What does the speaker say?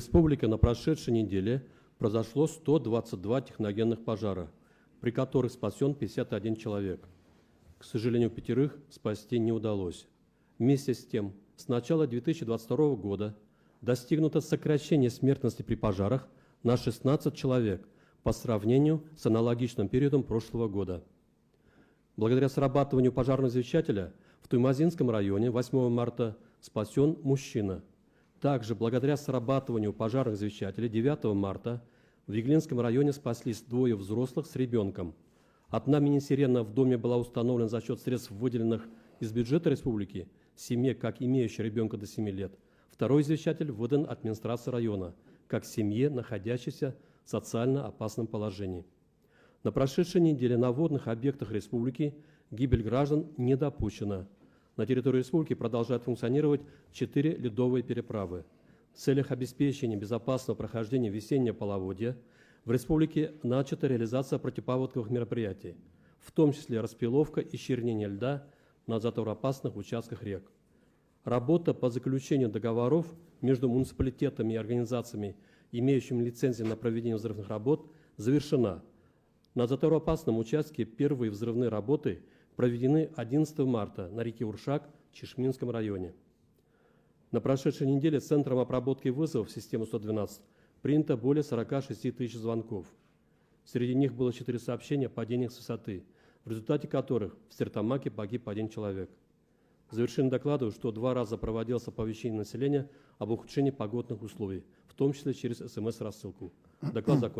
Республике на прошедшей неделе произошло 122 техногенных пожара, при которых спасен 51 человек. К сожалению, 5 спасти не удалось. Вместе с тем, с начала 2022 года достигнуто сокращение смертности при пожарах на 16 человек по сравнению с аналогичным периодом прошлого года. Благодаря срабатыванию пожарного извещателя в Туймазинском районе 8 марта спасен мужчина. Также благодаря срабатыванию пожарных извещателей 9 марта в Виглинском районе спаслись 2 взрослых с ребенком. Одна мини-сирена в доме была установлена за счет средств, выделенных из бюджета республики, семье, как имеющей ребенка до 7 лет. Второй извещатель выдан администрацией района, как семье, находящейся в социально опасном положении. На прошедшей неделе на водных объектах республики гибель граждан не допущена. На территории республики продолжают функционировать 4 ледовые переправы. В целях обеспечения безопасного прохождения весеннего половодья в республике начата реализация противопаводковых мероприятий, в том числе распиловка и чернение льда на заторопасных участках рек. Работа по заключению договоров между муниципалитетами и организациями, имеющими лицензии на проведение взрывных работ, завершена. На затороопасном участке первые взрывные работы проведены 11 марта на реке Уршак в Чишминском районе. На прошедшей неделе Центром обработки вызовов в систему 112 принято более 46 тысяч звонков. Среди них было 4 сообщения о падениях с высоты, в результате которых в Стертамаке погиб 1 человек. В завершении докладываю, что 2 раза проводилось оповещение населения об ухудшении погодных условий, в том числе через СМС-рассылку. Доклад закончен.